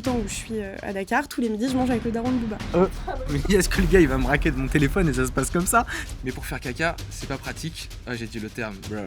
temps où je suis à Dakar, tous les midis, je mange avec le daron de Booba. Est-ce que le gars il va me raquer de mon téléphone et ça se passe comme ça? Mais pour faire caca, c'est pas pratique. Ah, j'ai dit le terme, bro.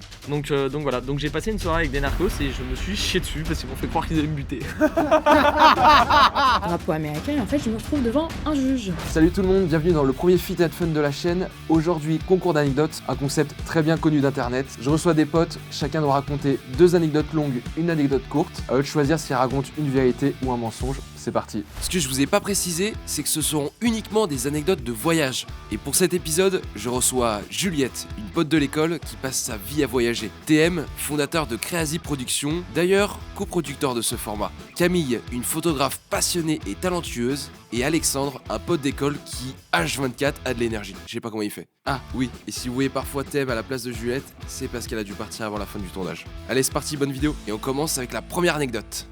Donc voilà, donc j'ai passé une soirée avec des narcos et je me suis chié dessus parce qu'ils m'ont fait croire qu'ils allaient me buter. Drapeau américain, et en fait je me retrouve devant un juge. Salut tout le monde, bienvenue dans le premier Fit and Fun de la chaîne. Aujourd'hui, concours d'anecdotes, un concept très bien connu d'internet. Je reçois des potes, chacun doit raconter 2 anecdotes longues, une anecdote courte. À eux de choisir s'ils racontent une vérité ou un mensonge. C'est parti. Ce que je vous ai pas précisé, c'est que ce seront uniquement des anecdotes de voyage. Et pour cet épisode, je reçois Juliette, une pote de l'école qui passe sa vie à voyager. TM, fondateur de Creasi Productions, d'ailleurs coproducteur de ce format. Camille, une photographe passionnée et talentueuse. Et Alexandre, un pote d'école qui, H24, a de l'énergie. Je sais pas comment il fait. Ah oui, et si vous voyez parfois TM à la place de Juliette, c'est parce qu'elle a dû partir avant la fin du tournage. Allez, c'est parti, bonne vidéo. Et on commence avec la première anecdote.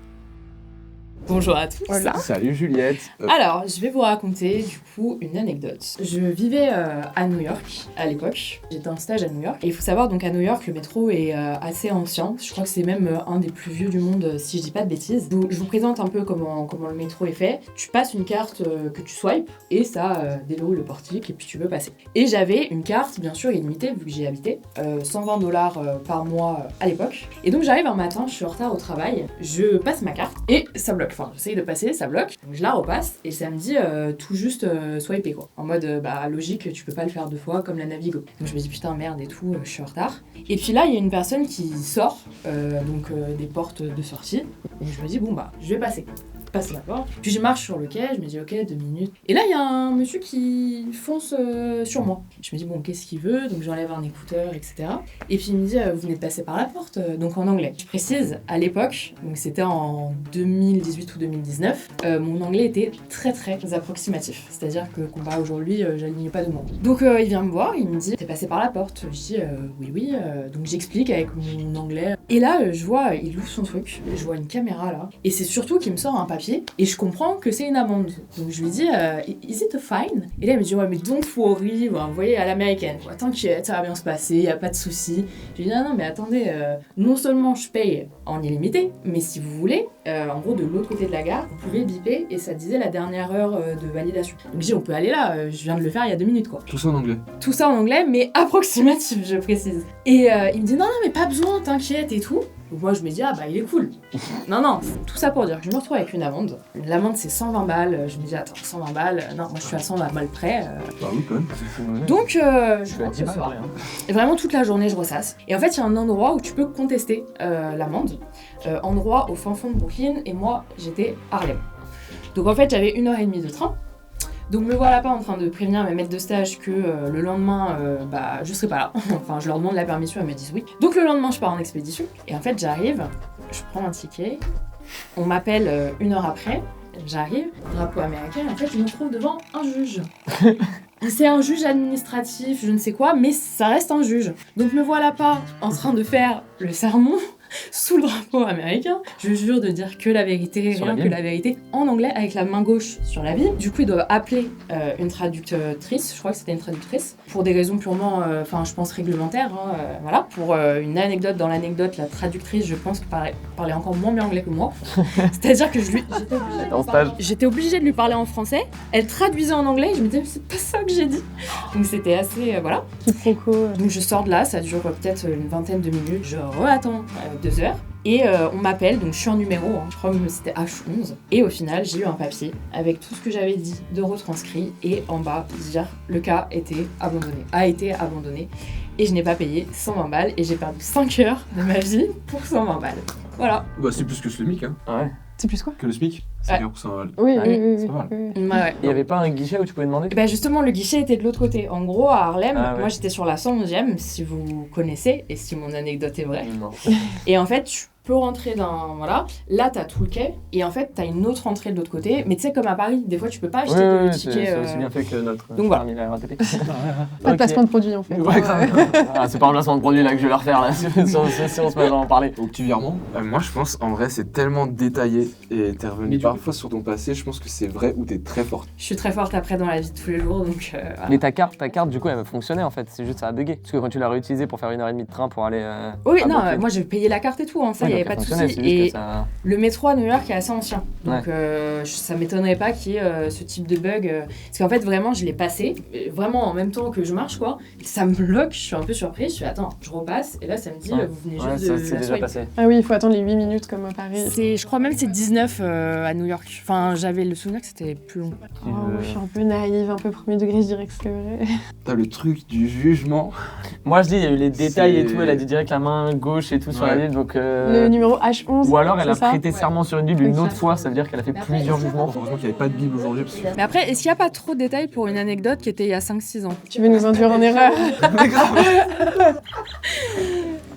Bonjour à tous. Voilà. Salut Juliette. Alors, je vais vous raconter du coup une anecdote. Je vivais à New York à l'époque. J'étais en stage à New York. Et il faut savoir, donc à New York, le métro est assez ancien. Je crois que c'est même un des plus vieux du monde, si je dis pas de bêtises. Je vous présente un peu comment le métro est fait. Tu passes une carte que tu swipes et ça déverrouille le portique et puis tu peux passer. Et j'avais une carte, bien sûr, illimitée vu que j'y habitais, $120 par mois à l'époque. Et donc j'arrive un matin, je suis en retard au travail, je passe ma carte et ça bloque. Enfin, j'essaye de passer, ça bloque. Donc je la repasse et ça me dit tout juste swiper quoi. En mode logique, tu peux pas le faire 2 fois comme la Navigo. Donc je me dis putain merde et tout, je suis en retard. Et puis là il y a une personne qui sort des portes de sortie. Et je me dis bon je vais passer. Passe la porte. Puis je marche sur le quai, je me dis ok 2 minutes. Et là il y a un monsieur qui fonce sur moi. Je me dis bon qu'est-ce qu'il veut, donc j'enlève un écouteur etc. Et puis il me dit vous venez de passer par la porte, donc en anglais. Je précise à l'époque, donc c'était en 2018 ou 2019, mon anglais était très très approximatif. C'est-à-dire que comparé à aujourd'hui, j'alignais pas de mots. Donc il vient me voir, il me dit t'es passé par la porte. Je dis oui. Donc j'explique avec mon anglais. Et là je vois, il ouvre son truc, je vois une caméra là. Et c'est surtout qu'il me sort un papier et je comprends que c'est une amende. Donc je lui dis is it a fine? Et là il me dit ouais mais don't worry, vous voyez à l'américaine, t'inquiète, ça va bien se passer, y a pas de souci. Je lui dis non mais attendez, non seulement je paye en illimité, mais si vous voulez, en gros de l'autre côté de la gare, vous pouvez biper et ça disait la dernière heure de validation. Donc je dis on peut aller là, je viens de le faire il y a 2 minutes quoi. Tout ça en anglais. Tout ça en anglais mais approximatif je précise. Et il me dit non mais pas besoin, t'inquiète et tout. Donc moi je me dis il est cool. Non, tout ça pour dire que je me retrouve avec une amende. L'amende c'est 120 balles, je me dis attends 120 balles, non moi je suis à 120 balles près. Bah oui quand même. Donc je suis à 10 balles, rien. Et vraiment toute la journée je ressasse. Et en fait il y a un endroit où tu peux contester l'amende. Endroit au fin fond de Brooklyn et moi j'étais Harlem. Donc en fait j'avais 1h30 de train. Donc me voilà pas en train de prévenir mes maîtres de stage que le lendemain, je serai pas là. Enfin, je leur demande la permission, elles me disent oui. Donc le lendemain, je pars en expédition. Et en fait, j'arrive, je prends un ticket, on m'appelle 1 heure après, j'arrive, drapeau américain, et en fait, je me retrouve devant un juge. C'est un juge administratif, je ne sais quoi, mais ça reste un juge. Donc me voilà pas en train de faire le sermon sous le drapeau américain. Je jure de dire que la vérité, rien que la vérité, en anglais, avec la main gauche sur la Bible. Du coup, ils doivent appeler une traductrice, je crois que c'était une traductrice, pour des raisons purement, je pense réglementaires, voilà. Pour une anecdote dans l'anecdote, la traductrice, je pense que parlait encore moins bien anglais que moi. C'est-à-dire que j'étais obligée de lui parler en français, elle traduisait en anglais, et je me disais, mais c'est pas ça que j'ai dit. Donc c'était assez, voilà. Donc je sors de là, ça dure peut-être une vingtaine de minutes, je re-attends 2 heures. Et on m'appelle, donc je suis en numéro, je crois que c'était H11. Et au final, j'ai eu un papier avec tout ce que j'avais dit de retranscrit. Et en bas, dire le cas a été abandonné. Et je n'ai pas payé 120 balles. Et j'ai perdu 5 heures de ma vie pour 120 balles. Voilà. Bah c'est plus que le SMIC hein. Ah ouais. C'est plus quoi? Que le SMIC. C'est bien pour 120 balles. Oui. C'est pas mal. Ouais. Il y avait pas un guichet où tu pouvais demander? Bah justement, le guichet était de l'autre côté. En gros, à Harlem, moi j'étais sur la 111e, si vous connaissez, et si mon anecdote est vraie. Non. Et en fait, tu peux rentrer dans... Voilà. Là, t'as tout le quai, et en fait, t'as une autre entrée de l'autre côté. Mais tu sais, comme à Paris, des fois, tu peux pas acheter de tickets... C'est aussi bien fait que notre Donc voilà. la RATP. Pas de placement de produit en fait. Ouais, c'est pas un placement de produit là que je vais leur faire là, si on se met à en parler. Au petit virement, moi je pense en vrai c'est tellement détaillé et t'es revenu parfois sur ton passé, je pense que c'est vrai ou t'es très forte. Je suis très forte après dans la vie de tous les jours, donc... voilà. Mais ta carte du coup elle fonctionnait en fait, c'est juste ça a bugué. Parce que quand tu l'as réutilisée pour faire 1h30 de train pour aller... Oui, non, moi j'ai payé la carte et tout, hein, ça, y avait qui a pas de fonctionné, soucis. c'est juste Et que ça... le métro à New York est assez ancien. Donc ça m'étonnerait pas qu'il y ait ce type de bug. Parce qu'en fait, vraiment, je l'ai passé. Vraiment en même temps que je marche, quoi. Ça me bloque, je suis un peu surprise. Je fais attends, je repasse. Et là, ça me dit, Ouais. vous venez Ouais, juste ça de c'est la déjà swipe. passé. Ah oui, il faut attendre les 8 minutes comme à Paris. Je crois même que c'est 19 à New York. Enfin, j'avais le souvenir que c'était plus long. Oh, je suis un peu naïve, un peu premier degré, je dirais que c'est vrai. T'as le truc du jugement. Moi je dis, il y a eu les détails et C'est- tout, elle a dit direct la main gauche et tout sur la Ouais. Bible, donc... Le numéro H11. Ou alors elle a c'est ça prêté serment sur une Bible une Oui, autre ça. fois, ça veut dire qu'elle a fait Mais après, plusieurs est-ce qu'il y a jugements. Heureusement qu'il n'y avait pas de Bible aujourd'hui parce que. Mais après, est-ce qu'il n'y a pas trop de détails pour une anecdote qui était il y a 5-6 ans? Tu veux nous induire en erreur.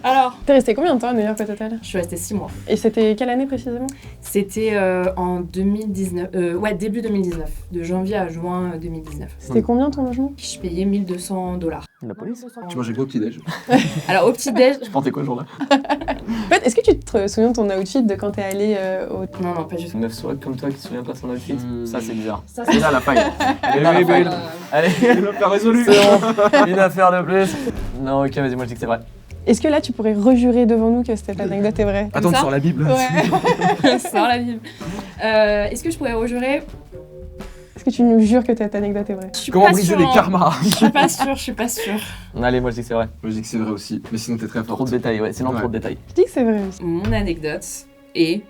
Alors, T'es resté combien de temps à New York au total? je suis restée 6 mois. Et c'était quelle année précisément? C'était en 2019, début 2019, de janvier à juin 2019. C'était combien ton logement? Je payais $1 200. La police. Tu mangeais quoi au petit-déj? Alors au petit-déj, Tu pensais quoi ce jour-là? En fait, est-ce que tu te souviens de ton outfit de quand t'es allé au... non, pas du tout. Une meuf sourette comme toi qui se souvient pas de son outfit, ça c'est bizarre. Ça, C'est là la faille. Elle est là la faille. Allez, Une affaire résolue. c'est bon. Une affaire de plus. Non, ok, vas-y, moi je dis que c'est vrai. Est-ce que là, tu pourrais rejurer devant nous que cette anecdote est vraie? Attends, ça sur la Bible. Ouais. Sors la Bible. Est-ce que je pourrais rejurer? Est-ce que tu nous jures que cette anecdote est vraie? Je suis Comment pas briser sûre, les hein. karmas? Je suis pas sûre. Allez, moi je dis que c'est vrai. Moi je dis que c'est vrai aussi, mais sinon t'es très Trop fort. de détails, ouais, sinon Ouais. trop de détails. Je dis que c'est vrai aussi. Mon anecdote est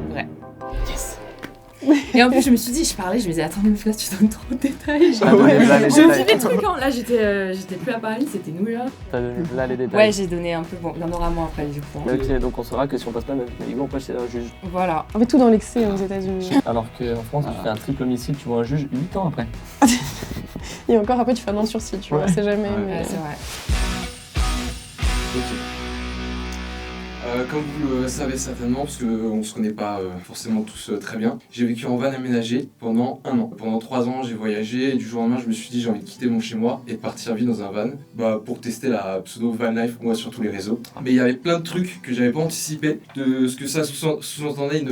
vraie. Yes. Et en plus, je me suis dit, je me disais, attends, meuf, là, tu donnes trop de détails. T'as donné là les Je me détails. dis des trucs, hein. Là, j'étais plus à Paris, c'était New York. T'as donné là les détails. Ouais, j'ai donné un peu, bon, il y en aura moins après, du coup. Ok, donc on saura que si on passe pas notre mais on peut chez un juge. Voilà. En fait, tout dans l'excès aux États-Unis. Alors qu'en France, tu fais un triple homicide, tu vois un juge 8 ans après. Et encore après, tu fais un an de sursis, tu vois, Ouais. c'est jamais. Ouais. mais- Ouais, c'est vrai. Ok. Comme vous le savez certainement, parce qu'on ne se connaît pas forcément tous très bien, j'ai vécu en van aménagé pendant 1 an. Pendant 3 ans, j'ai voyagé et du jour au lendemain, je me suis dit j'ai envie de quitter mon chez moi et de partir vivre dans un van pour tester la pseudo van life qu'on voit sur tous les réseaux. Mais il y avait plein de trucs que j'avais pas anticipé de ce que ça sous-entendait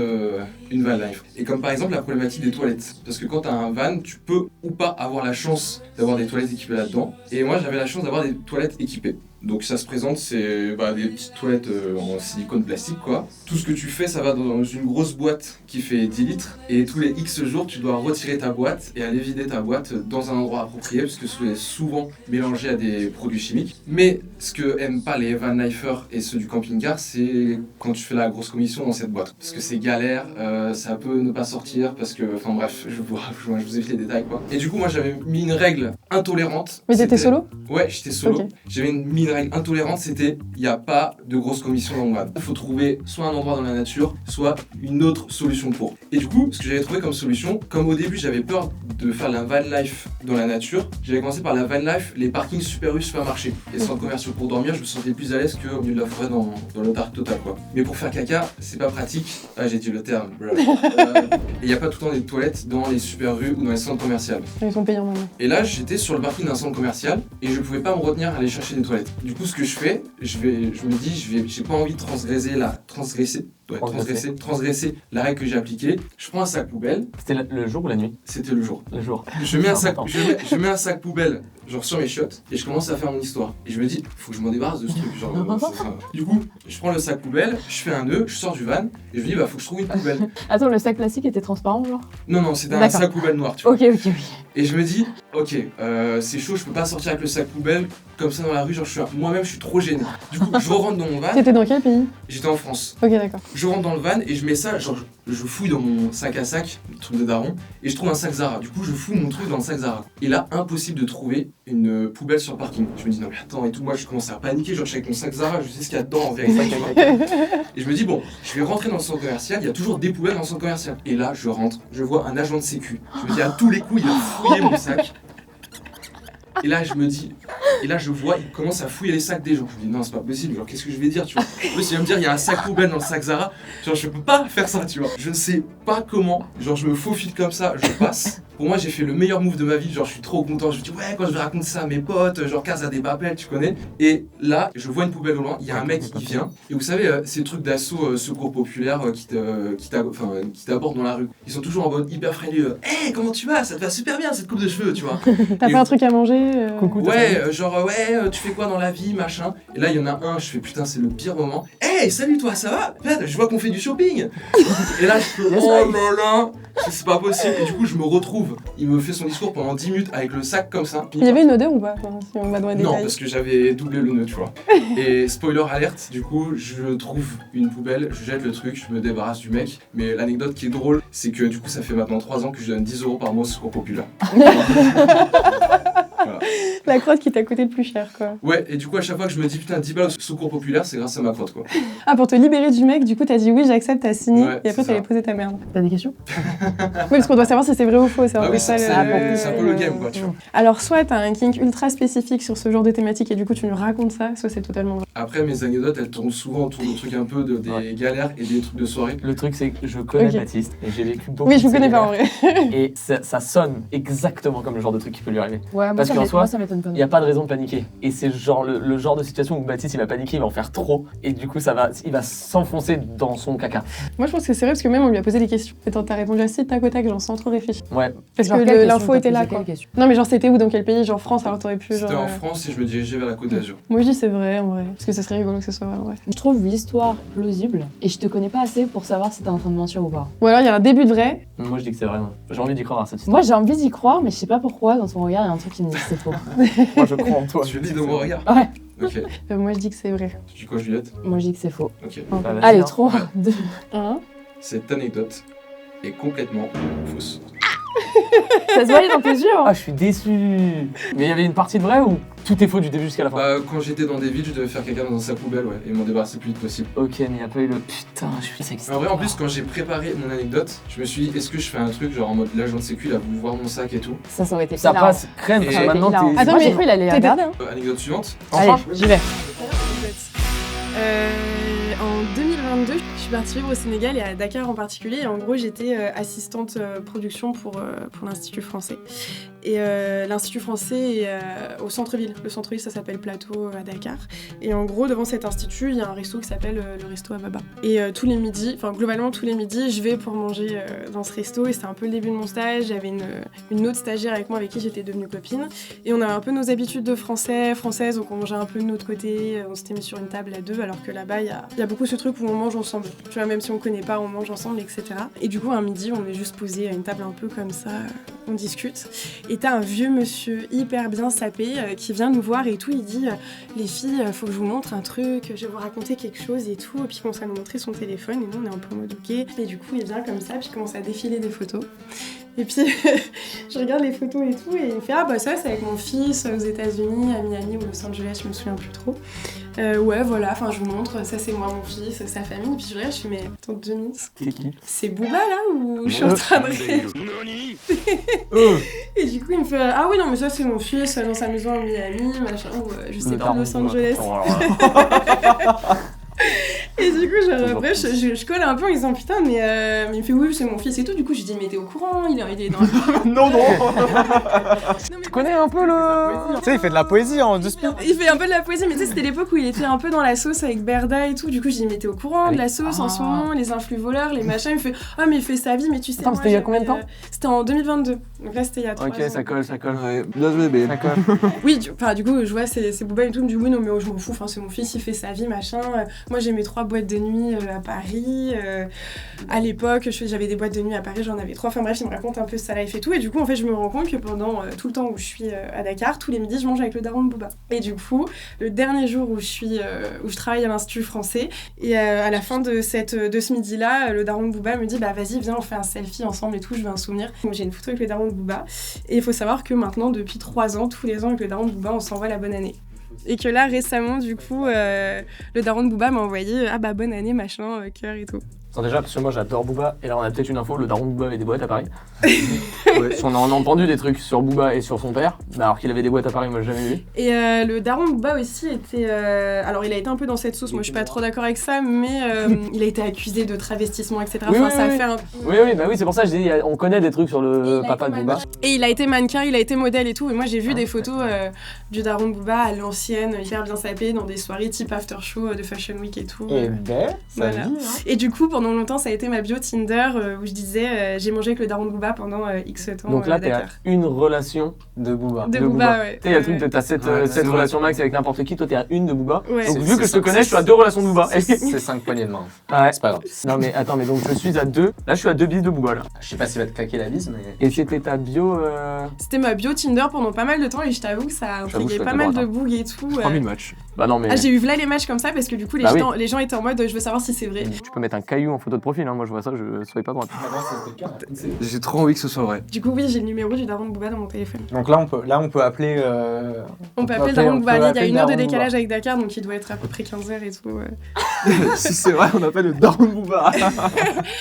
une van life. Et comme par exemple la problématique des toilettes. Parce que quand tu as un van, tu peux ou pas avoir la chance d'avoir des toilettes équipées là-dedans. Et moi, j'avais la chance d'avoir des toilettes équipées. Donc ça se présente, c'est des petites toilettes en silicone plastique quoi. Tout ce que tu fais, ça va dans une grosse boîte qui fait 10 litres et tous les X jours, tu dois retirer ta boîte et aller vider ta boîte dans un endroit approprié parce que c'est souvent mélangé à des produits chimiques. Mais ce que aiment pas les van lifers et ceux du camping-car, c'est quand tu fais la grosse commission dans cette boîte. Parce que c'est galère, ça peut ne pas sortir parce que, enfin bref, je vous évite les détails quoi. Et du coup, moi j'avais mis une règle intolérante. Mais t'étais C'était- solo? Ouais, j'étais solo. Ok. J'avais mis une règle intolérante, c'était il n'y a pas de grosse commission dans le van. Il faut trouver soit un endroit dans la nature, soit une autre solution pour. Et du coup, ce que j'avais trouvé comme solution, comme au début j'avais peur de faire la van life dans la nature, j'avais commencé par la van life, les parkings Super U, supermarchés. Les centres commerciaux pour dormir, je me sentais plus à l'aise qu'au milieu de la forêt dans l'autarque totale quoi. Mais pour faire caca, c'est pas pratique. Ah, j'ai dit le terme, bro. Et il n'y a pas tout le temps des toilettes dans les Super U ou dans les centres commerciaux. Ils sont payants maintenant. Et là, j'étais sur le parking d'un centre commercial et je pouvais pas me retenir à aller chercher des toilettes. Du coup, ce que je fais, je me dis, j'ai pas envie de transgresser la règle que j'ai appliquée. Je prends un sac poubelle. C'était le jour ou la nuit? C'était le jour. Le jour. Je mets un sac, Important. je mets un sac poubelle, genre sur mes chiottes, et je commence à faire mon histoire. Et je me dis, faut que je m'en débarrasse de ce truc. Genre, du coup, je prends le sac poubelle, je fais un nœud, je sors du van, et je me dis, faut que je trouve une poubelle. Attends, le sac plastique était transparent, genre? Non, c'était un D'accord. sac poubelle noir, tu vois. Ok. Et je me dis, ok, c'est chaud, je peux pas sortir avec le sac poubelle comme ça dans la rue, genre moi-même je suis trop gêné. Du coup, je rentre dans mon van, T'étais dans quel pays? j'étais en France. Ok, d'accord. Je rentre dans le van et je mets ça, genre je fouille dans mon sac à sac, le truc de daron, et je trouve un sac Zara. Du coup, je fouille mon truc dans le sac Zara. Et là, impossible de trouver une poubelle sur le parking. Je me dis, non mais attends, et tout, moi je commence à paniquer, genre je suis avec mon sac Zara, je sais ce qu'il y a dedans en vérité. tu vois. Et je me dis, bon, je vais rentrer dans le centre commercial, il y a toujours des poubelles dans le centre commercial. Et là, je rentre, je vois un agent de sécu. Je me dis, à tous les coups, il a fouillé mon sac. Et là, je me dis, et là, je vois, il commence à fouiller les sacs des gens. Je me dis, non, c'est pas possible, genre, qu'est-ce que je vais dire, tu vois. En plus, il va me dire, il y a un sac poubelle dans le sac Zara. Genre, je peux pas faire ça, tu vois. Je ne sais pas comment, genre, je me faufile comme ça, je passe. Pour moi, j'ai fait le meilleur move de ma vie, genre, je suis trop content. Je me dis, ouais, quand je vais raconter ça à mes potes, genre, Casa des Papel, tu connais. Et là, je vois une poubelle au loin, il y a un mec qui vient. Et vous savez, ces trucs d'assaut secours populaire qui t'abordent dans la rue. Ils sont toujours en mode hyper friendly. Hey, comment tu vas? Ça te va super bien cette coupe de cheveux, tu vois. T'as Et pas un truc à manger? Ouais, genre ouais, tu fais quoi dans la vie, machin. Et là il y en a un, je fais putain c'est le pire moment. Hey, salut toi, ça va? Merde, je vois qu'on fait du shopping. Et là je fais oh là là, c'est pas possible. Et du coup je me retrouve, il me fait son discours pendant 10 minutes avec le sac comme ça. Il y avait une odeur ou pas, enfin, si on va dans les Non, détails. parce que j'avais doublé le nœud, tu vois. Et spoiler alerte, du coup, je trouve une poubelle, je jette le truc, je me débarrasse du mec. Mais l'anecdote qui est drôle, c'est que du coup, ça fait maintenant 3 ans que je donne 10 € par mois au Secours Populaire. Voilà. La crotte qui t'a coûté le plus cher, quoi. Ouais, et du coup, à chaque fois que je me dis putain, 10 balles au Secours Populaire, c'est grâce à ma crotte, quoi. Ah, pour te libérer du mec, du coup, t'as dit oui, j'accepte, t'as signé, Ouais, et après c'est t'allais ça. poser ta merde. T'as des questions? Oui, parce qu'on doit savoir si c'est vrai ou faux, c'est un Ah peu oui, ça c'est le... un peu le game, quoi, tu vois. Alors, soit t'as un kink ultra spécifique sur ce genre de thématique et du coup tu nous racontes ça, soit c'est totalement vrai. Après, mes anecdotes, elles tournent souvent autour de trucs un peu des Ouais. galères et des trucs de soirée. Le truc, c'est que je connais Ok. Baptiste et j'ai vécu beaucoup Oui, je de vous ces connais pas en galères. vrai. Et ça sonne exactement comme le genre de truc qui peut lui arriver. Ouais, moi, Parce qu'en soi, ça m'étonne pas. Il n'y a pas de raison de paniquer. Et c'est genre le genre de situation où Baptiste il va paniquer, il va en faire trop. Et du coup, il va s'enfoncer dans son caca. Moi je pense que c'est vrai parce que même on lui a posé des questions. Et t'as répondu assez tac au tac, genre sans trop réfléchir. Ouais. Parce Genre, que quelle l'info question était t'as là posé, quoi. quelle question? Non mais genre c'était où, dans quel pays? Genre France, alors t'aurais pu genre... C'était en France et je me dirigeais vers la Côte d'Azur. Moi je dis c'est vrai en vrai. Parce que ça serait rigolo que ce soit vrai en vrai. Je trouve l'histoire plausible et je te connais pas assez pour savoir si t'es en train de mentir ou pas. Ou alors il y a un début de vrai. Moi je dis que c'est vrai. Moi. J'ai envie d'y croire à cette histoire. Moi j'ai envie d'y croire, mais je sais pas pourquoi, dans ton regard, il y a un truc qui me dit que c'est faux. Moi je crois en toi. Tu le dis dans mon regard? Ouais. Ok. Moi je dis que c'est vrai. Tu dis quoi, Juliette? Moi je dis que c'est faux. Ok. Bah, vas-y, Allez, hein. 3, 2. Hein? Cette anecdote est complètement fausse. Ça se voyait dans tes yeux, hein. Ah, je suis déçu. Mais il y avait une partie de vrai ou tout est faux du début jusqu'à la fin? Bah, quand j'étais dans des villes, je devais faire caca dans un sac poubelle, ouais, et m'en débarrasser le plus vite possible. Ok, mais il n'y a pas eu le putain, je suis sexy. En vrai, en plus, quand j'ai préparé mon anecdote, je me suis dit, est-ce que je fais un truc genre en mode l'agent de sécu, il a voulu voir mon sac et tout? Ça aurait été Ça hilarant. passe crème, parce que Et- maintenant hilarant. t'es. Attends, Moi, mais j'ai cru il allait t'étais- regarder, hein. Anecdote suivante. Allez, j'y vais. En 2022, je suis partie vivre au Sénégal et à Dakar en particulier. Et en gros, j'étais assistante production pour l'Institut français. Et l'Institut français est au centre-ville. Le centre-ville, ça s'appelle Plateau à Dakar. Et en gros, devant cet institut, il y a un resto qui s'appelle le resto Ababa. Et tous les midis, enfin globalement tous les midis, je vais pour manger dans ce resto. Et c'était un peu le début de mon stage. J'avais une autre stagiaire avec moi avec qui j'étais devenue copine. Et on avait un peu nos habitudes de françaises, donc on mangeait un peu de notre côté. On s'était mis sur une table à deux, alors que là-bas, il y a beaucoup ce truc où on mange ensemble. Tu vois, même si on connaît pas, on mange ensemble, etc. Et du coup, un midi, on est juste posé à une table un peu comme ça, on discute. Et t'as un vieux monsieur hyper bien sapé qui vient nous voir et tout. Il dit les filles, faut que je vous montre un truc, je vais vous raconter quelque chose et tout. Et puis il commence à nous montrer son téléphone et nous on est un peu en mode ok. Et du coup il vient comme ça, puis il commence à défiler des photos. Et puis je regarde les photos et tout et il me fait ah bah ça c'est avec mon fils aux États-Unis, à Miami ou Los Angeles, je me souviens plus trop. Ouais voilà, enfin je vous montre, ça c'est moi mon fils, sa famille. Et puis je regarde, je fais mais attends 2 minutes. C'est Booba là ou je suis en train de rêver? Et du coup il me fait ah oui non mais ça c'est mon fils dans sa maison à Miami, machin, ou je sais pas, Los Angeles. Et du coup, genre, après, je colle un peu en disant putain, mais il me fait oui, c'est mon fils et tout. Du coup, je dis, mais t'es au courant, il est dans le. Non, non. Tu connais un peu le. Tu sais, il fait de la poésie en 2 speed. Il fait un peu de la poésie, mais tu sais, c'était l'époque où il était un peu dans la sauce avec Berda et tout. Du coup, je dis, mais t'es au courant de la sauce en ce moment, les influx voleurs, les machins. Il me fait, ah, mais il fait sa vie, mais tu sais. Attends, moi, c'était il y a combien de temps? C'était en 2022. Donc là, c'était il y a 3 ans. Ok, ça colle. Ouais, bien joué, B. Ça colle. Oui, du coup, je vois, c'est Booba et tout. Il me dit, oui, non, mais je m'en fous, enfin, c'est mon fils, il fait sa vie, machin. Moi, j'ai mes 3 boîtes de nuit à Paris. À l'époque, j'avais des boîtes de nuit à Paris, j'en avais 3. Enfin bref, il me raconte un peu sa life et tout. Et du coup, en fait, je me rends compte que pendant tout le temps où je suis à Dakar, tous les midis, je mange avec le daron de Booba. Et du coup, le dernier jour où je travaille à l'Institut français, et à la fin de ce midi-là, le daron de Booba me dit bah vas-y, viens, on fait un selfie ensemble et tout, je veux un souvenir. Donc, j'ai une photo avec le daron de Booba. Et il faut savoir que maintenant, depuis 3 ans, tous les ans, avec le daron de Booba, on s'envoie la bonne année. Et que là, récemment, du coup, le daron de Booba m'a envoyé ah bah bonne année, machin, cœur et tout. Non, déjà, parce que moi j'adore Booba, et là on a peut-être une info, le daron de Booba avait des boîtes à Paris. Ouais. On a entendu des trucs sur Booba et sur son père, mais alors qu'il avait des boîtes à Paris, moi j'ai jamais vu. Et le daron de Booba aussi était... alors il a été un peu dans cette sauce, moi je suis pas trop d'accord avec ça, mais il a été accusé de travestissement, etc. Oui, enfin, oui, ça a oui. fait un... Oui, c'est pour ça que je dis, on connaît des trucs sur le papa de Booba. Et il a été mannequin, il a été modèle et tout, et moi j'ai vu des photos du daron de Booba à l'ancienne, hyper bien sapé, dans des soirées type after show de Fashion Week et tout. Et ben, ça Voilà. dit, hein. Et du coup, pendant pendant longtemps, ça a été ma bio Tinder où je disais j'ai mangé avec le daron de Booba pendant X temps. Donc là, à t'es à Dakar. une relation de Booba. De Booba, ouais. Tu sais, il y a le truc de t'as cette c'est relation max avec n'importe qui, toi t'es à une de Booba. Ouais. Donc C'est- vu que je te c'est- connais, je suis à 2 relations de Booba. C'est 5 poignées de main. Ouais. C'est pas grave. Non mais attends, mais donc je suis à 2. Là, je suis à 2 bises de Booba là. Je sais pas s'il va te claquer la bise, mais. Et c'était ta bio. C'était ma bio Tinder pendant pas mal de temps et je t'avoue que ça a J'avoue, je intrigué suis pas d'accord mal de avec bugs et tout. 3000 matchs. Bah non, mais. Ah, j'ai eu là les matchs comme ça parce que du coup les, Bah oui. les gens étaient en mode je veux savoir si c'est vrai. Tu peux mettre un caillou en photo de profil, hein. Moi je vois ça, je sois pas droite. J'ai trop envie que ce soit vrai. Du coup oui j'ai le numéro du daron de Booba dans mon téléphone. Donc là, on peut appeler. On peut appeler le daron de on Booba. peut Il y a appeler une heure de Daron de décalage Booba. avec Dakar donc il doit être à peu près 15h et tout. Si c'est vrai, on appelle le daron de Booba.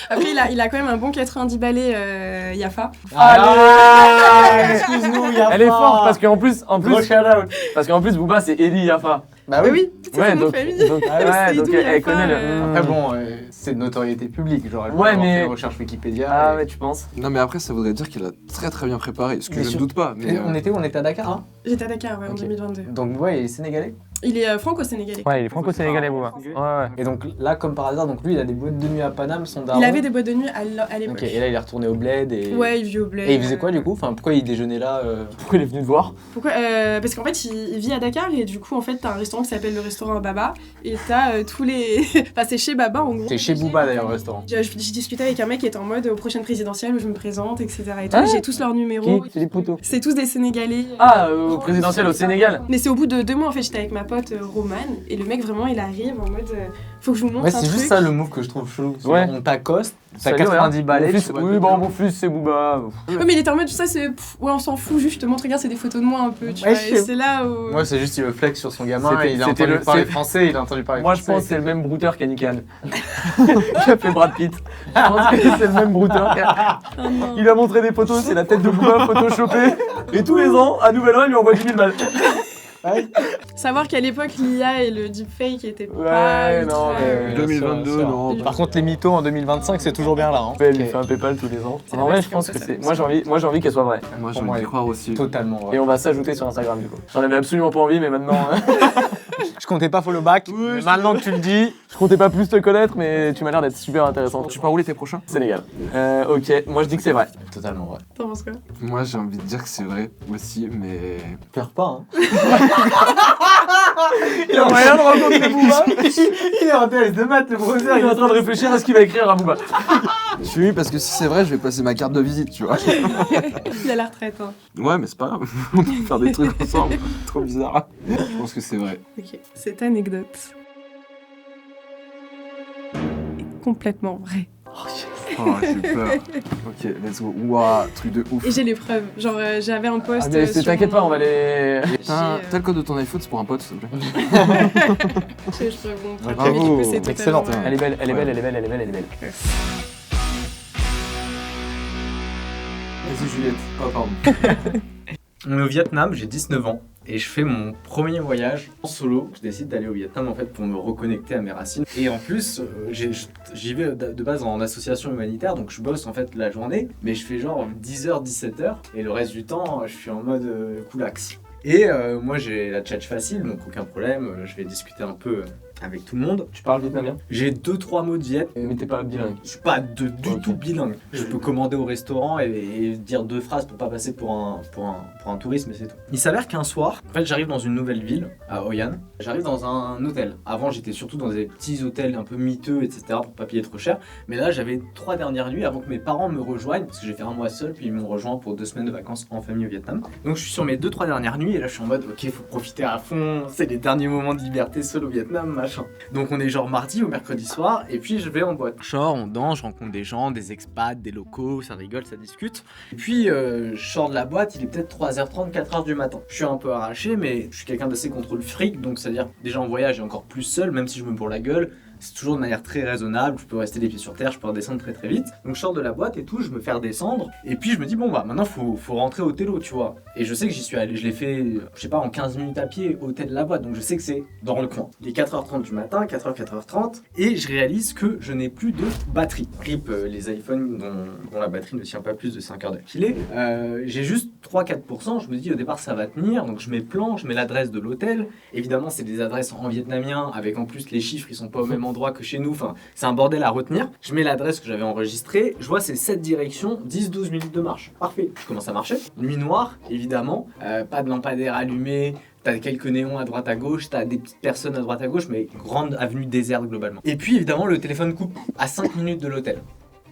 Après il a quand même un bon 90 balais Yafa. Excuse-nous, Yafa. Elle est forte parce qu'en plus, Gros shout-out. parce qu'en plus Booba c'est Eli Yafa. Bah Oui oui. oui, c'est Ouais, mon nom de donc, famille. donc, Ah, ouais, c'est donc d'où elle Yafa, connaît le. Après bon, c'est de notoriété publique, genre elle peut Ouais, avoir mais- fait une recherche Wikipédia. Ah et- ouais, tu penses? Non, mais après, ça voudrait dire qu'il a très très bien préparé. Ce que Mais je ne sur- doute pas. Mais Et on était où? On était à Dakar, hein? J'étais à Dakar ouais, en Ok. 2022. Donc ouais, il est sénégalais. Il est franco-sénégalais. Ouais, il est franco-sénégalais Booba. Ouais, ouais. Et donc là, comme par hasard, donc lui, il a des boîtes de nuit à Paname, son daron. Il avait des boîtes de nuit à l'époque. Ok, et là, il est retourné au bled et. Ouais, il vit au bled. Et il faisait quoi du coup? Enfin, pourquoi il déjeunait là Pourquoi il est venu te voir? Pourquoi Parce qu'en fait, il vit à Dakar et du coup, en fait, t'as un restaurant qui s'appelle le restaurant Baba et t'as tous les. Enfin, c'est chez Baba en gros. C'est chez Booba d'ailleurs, le restaurant. J'ai discuté avec un mec qui était en mode aux prochaines présidentielles, je me présente, etc. Et tout. Ah. J'ai tous leurs numéros. Qui? C'est des poteaux. C'est tous des Sénégalais. Ah, au présidentiel au Sénégal. Mais c'est au bout de 2 mois, en fait, j'étais avec ma pote Romane et le mec, vraiment, il arrive en mode faut que je vous montre Ouais, un c'est truc. juste ça le move que je trouve chelou. C'est Ouais. On t'accoste, t'as Salut, 90 regarde. balais. Mon fils- tu vois, Oui, bon, mon fils c'est Booba. Ouais, mais il était en mode tout ça, c'est. Ouais, on s'en fout, juste, je te montre, regarde, c'est des photos de moi un peu, tu Ouais, vois. je Et sais. c'est là où. Moi, c'est juste il veut flex sur son gamin C'était- et il a c'était entendu le- parler c'est- français, il a entendu parler Moi je français. pense que c'est le même brouteur qu'Annie Kahn. Qui a fait Brad Pitt. Je pense que c'est le même brouteur. Oh non. Il a montré des photos, c'est la tête de Booba photoshopée. Et tous les ans, à Nouvel An, il lui envoie 10 000 balles. Savoir qu'à l'époque, l'IA et le deepfake étaient Ouais, pas. non, ultra, mais 2022, sûr. non. Par contre, les mythos en 2025, c'est toujours bien là. Hein. Elle lui fait un PayPal tous les ans. C'est En la vrai, base je pense comme que ça, c'est. ça Moi j'ai envie qu'elle soit vraie. Moi, j'ai Pour moi, envie de croire aussi. Totalement vrai. Et on va s'ajouter sur Instagram du coup. J'en avais absolument pas envie, mais maintenant. Je comptais pas follow back. mais maintenant que tu le dis, Je comptais pas plus te connaître, mais tu m'as l'air d'être super intéressant. Tu pars où l'été prochain? Sénégal. Ok, moi je dis que c'est vrai. totalement vrai. T'en penses quoi? Moi, j'ai envie de dire que c'est vrai aussi, mais. Pleure pas, hein. Il a moyen de rencontrer Booba. Il est en TS de maths, le professeur. Il est en train de réfléchir à ce qu'il va écrire à Booba. Oui, parce que si c'est vrai, je vais passer ma carte de visite, tu vois. Il a la retraite, hein. Ouais, mais c'est pas grave. On peut faire des trucs ensemble. Trop bizarre. Je pense que c'est vrai. Ok. Cette anecdote est complètement vraie. Oh, j'ai peur. Ok, let's go. Ouah, truc de ouf. Et j'ai les preuves. Genre, j'avais un post. Ah, mais sur t'inquiète mon- pas, on va les. T'as le code de ton iPhone, c'est pour un pote, s'il te plaît. Je pourrais vous montrer. Bravo, Du coup, c'est excellent. totalement, Elle est belle, elle est belle, elle est belle, elle est belle, elle est belle. Vas-y, Juliette. Oh, pardon. On est au Vietnam, j'ai 19 ans et je fais mon premier voyage en solo. Je décide d'aller au Vietnam en fait pour me reconnecter à mes racines. Et en plus, j'y vais de base en association humanitaire, donc je bosse en fait la journée, mais je fais genre 10h, 17h et le reste du temps, je suis en mode coolax. Et moi j'ai la tchatch facile, donc aucun problème, je vais discuter un peu avec tout le monde. Tu parles vietnamien? J'ai 2-3 mots de viet. Mais t'es pas bilingue. Je suis pas du tout bilingue. Je peux commander au restaurant et dire 2 phrases pour pas passer pour un touriste, mais c'est tout. Il s'avère qu'un soir, en fait, j'arrive dans une nouvelle ville, à Hoi An. J'arrive dans un hôtel. Avant, j'étais surtout dans des petits hôtels un peu miteux, etc., pour pas payer trop cher. Mais là, j'avais 3 dernières nuits avant que mes parents me rejoignent, parce que j'ai fait un mois seul, puis ils m'ont rejoint pour 2 semaines de vacances en famille au Vietnam. Donc, je suis sur mes 2-3 dernières nuits, et là, je suis en mode, ok, faut profiter à fond, c'est les derniers moments de liberté seul au Vietnam, machin. Donc, on est genre mardi ou mercredi soir, et puis je vais en boîte. Genre, on danse, je rencontre des gens, des expats, des locaux, ça rigole, ça discute. Et puis, je sors de la boîte, il est peut-être 3h30, 4h du matin. Je suis un peu arraché, mais je suis quelqu'un d'assez contrôle fric, donc c'est-à-dire, déjà en voyage et encore plus seul, même si je me bourre la gueule, c'est toujours de manière très raisonnable, je peux rester les pieds sur terre, je peux redescendre très très vite. Donc je sors de la boîte et tout, je me fais redescendre, et puis je me dis bon bah maintenant faut rentrer au télo, tu vois. Et je sais que j'y suis allé, je l'ai fait, je sais pas, en 15 minutes à pied au tel de la boîte, donc je sais que c'est dans le coin. Il est 4h30 du matin, 4h30, et je réalise que je n'ai plus de batterie. RIP les iPhones dont la batterie ne tient pas plus de 5 heures d'affilée. J'ai juste 3-4%, je me dis au départ ça va tenir, donc je mets plan, je mets l'adresse de l'hôtel. Évidemment c'est des adresses en vietnamien, avec en plus les chiffres ils sont pas au même endroit. endroit que chez nous. Enfin, c'est un bordel à retenir. Je mets l'adresse que j'avais enregistrée. Je vois c'est cette direction, 10-12 minutes de marche. Parfait. Je commence à marcher. Nuit noire, évidemment. Pas de lampadaire allumé. T'as quelques néons à droite à gauche, t'as des petites personnes à droite à gauche, mais grande avenue déserte globalement. Et puis évidemment, le téléphone coupe à 5 minutes de l'hôtel.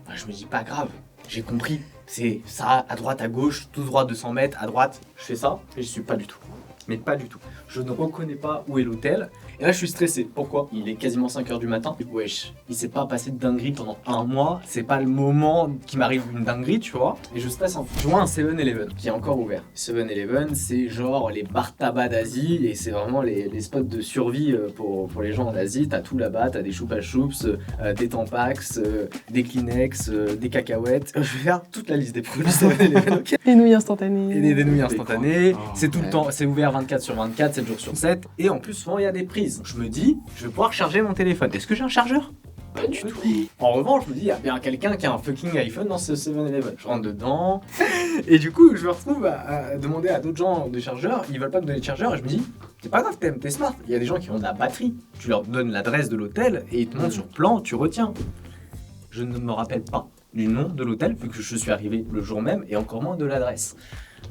Enfin, je me dis, pas grave, j'ai compris. C'est ça, à droite, à gauche, tout droit 200 mètres, à droite, je fais ça, et je suis pas du tout. Mais pas du tout. Je ne reconnais pas où est l'hôtel. Et là, je suis stressé. Pourquoi ? Il est quasiment 5h du matin. Wesh, il s'est pas passé de dinguerie pendant un mois. C'est pas le moment qui m'arrive une dinguerie, tu vois. Et je stresse en fait. Je vois un 7-Eleven qui est encore ouvert. 7-Eleven, c'est genre les bars tabac d'Asie. Et c'est vraiment les spots de survie pour les gens en Asie. T'as tout là-bas. T'as des choupa choups, des Tampax, des Kleenex, des cacahuètes. Je vais faire toute la liste des produits 7-Eleven. Okay. Des nouilles instantanées. Et des nouilles instantanées. C'est tout le temps. C'est ouvert 24/24, 7 jours sur 7. Et en plus, souvent, il y a des prises. Je me dis, je vais pouvoir charger mon téléphone. Est-ce que j'ai un chargeur ? Pas du tout. En revanche, je me dis, il y a bien quelqu'un qui a un fucking iPhone dans ce 7-Eleven. Je rentre dedans. Et du coup, je me retrouve à demander à d'autres gens de chargeurs. Ils veulent pas me donner de chargeur. Et je me dis, c'est pas grave, t'es smart. Il y a des gens qui ont de la batterie. Tu leur donnes l'adresse de l'hôtel et ils te montrent sur plan, tu retiens. Je ne me rappelle pas du nom de l'hôtel, vu que je suis arrivé le jour même, et encore moins de l'adresse.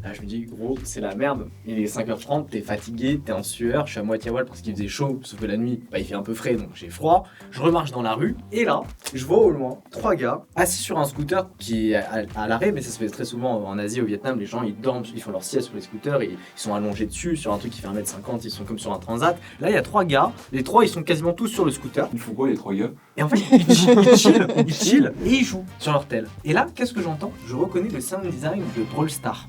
Là, je me dis, gros, c'est la merde. Il est 5h30, t'es fatigué, t'es en sueur, je suis à moitié à voile parce qu'il faisait chaud, sauf que la nuit, il fait un peu frais, donc j'ai froid. Je remarche dans la rue, et là, je vois au loin 3 gars assis sur un scooter qui est à l'arrêt, mais ça se fait très souvent en Asie, au Vietnam, les gens ils dorment, ils font leur sieste sur les scooters, et ils sont allongés dessus, sur un truc qui fait 1m50, ils sont comme sur un transat. Là, il y a 3 gars, les 3 ils sont quasiment tous sur le scooter. Ils font quoi les 3 gars ? Et en fait, ils chillent et ils jouent sur leur tel. Et là, qu'est-ce que j'entends ? Je reconnais le sound design de Brawl Stars.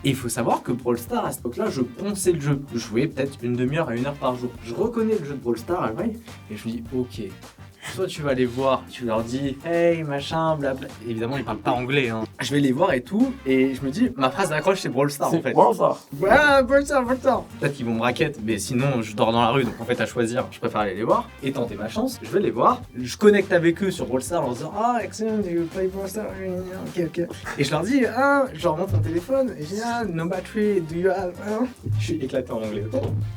Et il faut savoir que Brawl Stars, à cette époque-là, je ponçais le jeu. Je jouais peut-être une demi-heure à 1 heure par jour. Je reconnais le jeu de Brawl Stars, et je me dis, ok, soit tu vas les voir, tu leur dis, hey, machin, blabla. Évidemment, ils parlent pas anglais, hein. Je vais les voir et tout, et je me dis, ma phrase d'accroche, c'est Brawl Stars, en fait. Brawl Stars. Ouais, Brawl Stars. Peut-être qu'ils vont me raquette, mais sinon, je dors dans la rue, donc en fait, à choisir, je préfère aller les voir et tenter ma chance. Je vais les voir, je connecte avec eux sur Brawl Stars en leur disant, ah, excellent, do you play Brawl Stars? Ok. Et je leur dis, je leur montre mon téléphone, et je dis, no battery, do you have? Je suis éclaté en anglais.